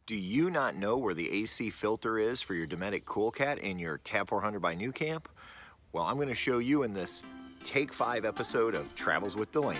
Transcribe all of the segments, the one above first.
Do you not know where the AC filter is for your Dometic Cool Cat in your TaB 400 by NuCamp? Well, I'm going to show you in this Take 5 episode of Travels with Delaney.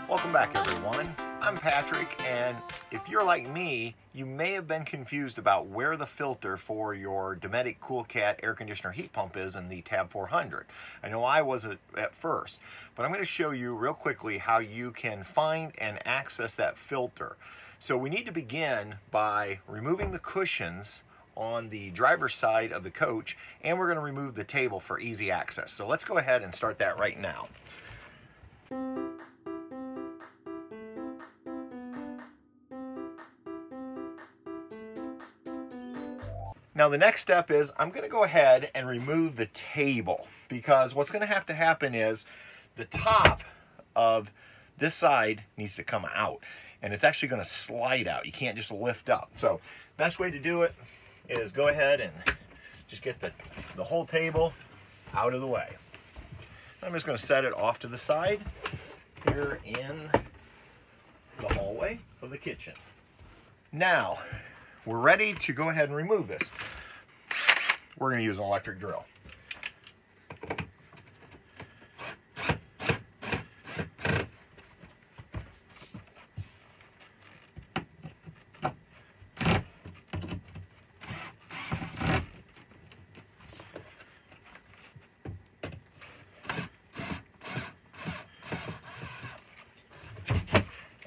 Welcome back, everyone. I'm Patrick, and if you're like me, you may have been confused about where the filter for your Dometic Cool Cat air conditioner heat pump is in the TaB 400. I know I was at first, but I'm going to show you real quickly how you can find and access that filter. So we need to begin by removing the cushions on the driver's side of the coach, and we're going to remove the table for easy access. So let's go ahead and start that right now. Now the next step is I'm going to go ahead and remove the table, because what's going to happen is the top of this side needs to come out, and it's actually going to slide out. You can't just lift up. So best way to do it is go ahead and just get the whole table out of the way. I'm just going to set it off to the side here in the hallway of the kitchen. Now we're ready to go ahead and remove this. We're going to use an electric drill.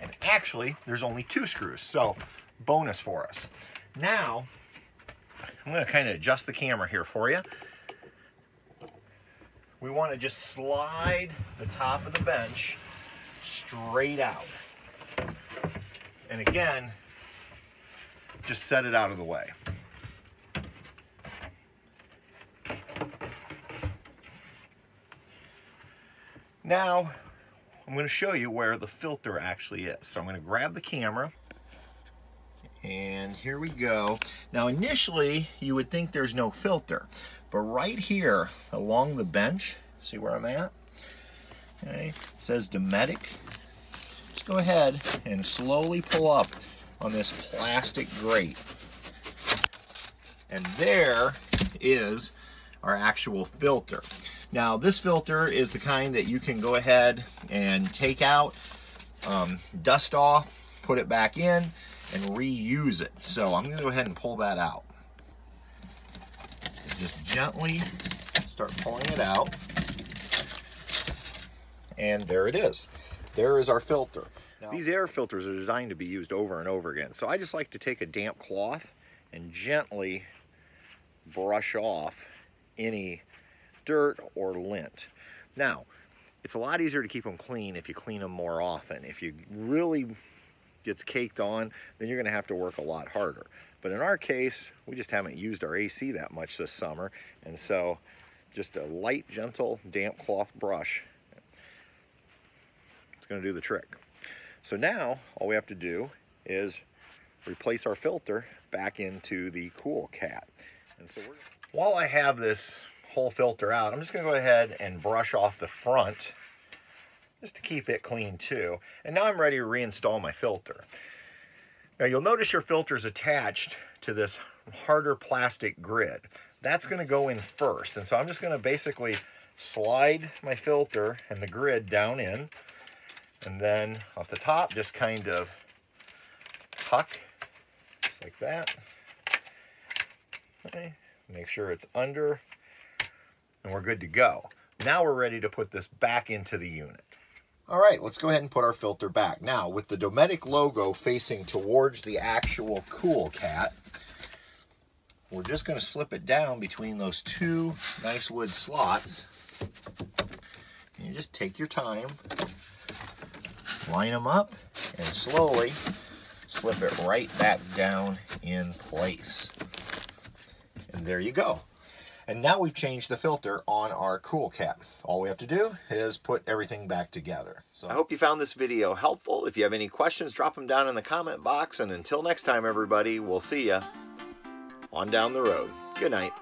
And actually, there's only 2 screws, so bonus for us. Now, I'm going to kind of adjust the camera here for you. We want to just slide the top of the bench straight out. And again, just set it out of the way. Now, I'm going to show you where the filter actually is. So I'm going to grab the camera. And here we go. Now initially you would think there's no filter, but right here along the bench, see where I'm at? Okay, it says Dometic. Just go ahead and slowly pull up on this plastic grate. And there is our actual filter. Now this filter is the kind that you can go ahead and take out, dust off, put it back in, and reuse it. So I'm going to go ahead and pull that out. So just gently start pulling it out. And there it is. There is our filter. Now, these air filters are designed to be used over and over again. So I just like to take a damp cloth and gently brush off any dirt or lint. Now, it's a lot easier to keep them clean if you clean them more often. If you really gets caked on, then you're going to have to work a lot harder. But in our case, we just haven't used our AC that much this summer, and so just a light, gentle, damp cloth brush, it's going to do the trick. So now all we have to do is replace our filter back into the Cool Cat. And so while I have this whole filter out, I'm just going to go ahead and brush off the front just to keep it clean too. And now I'm ready to reinstall my filter. Now you'll notice your filter is attached to this harder plastic grid. That's going to go in first. And so I'm just going to basically slide my filter and the grid down in. And then off the top, just kind of tuck, just like that. Okay. Make sure it's under, and we're good to go. Now we're ready to put this back into the unit. All right, let's go ahead and put our filter back. Now, with the Dometic logo facing towards the actual Cool Cat, we're just going to slip it down between those 2 nice wood slots. And you just take your time, line them up, and slowly slip it right back down in place. And there you go. And now we've changed the filter on our Cool Cat. All we have to do is put everything back together. So I hope you found this video helpful. If you have any questions, drop them down in the comment box. And until next time, everybody, we'll see ya on down the road. Good night.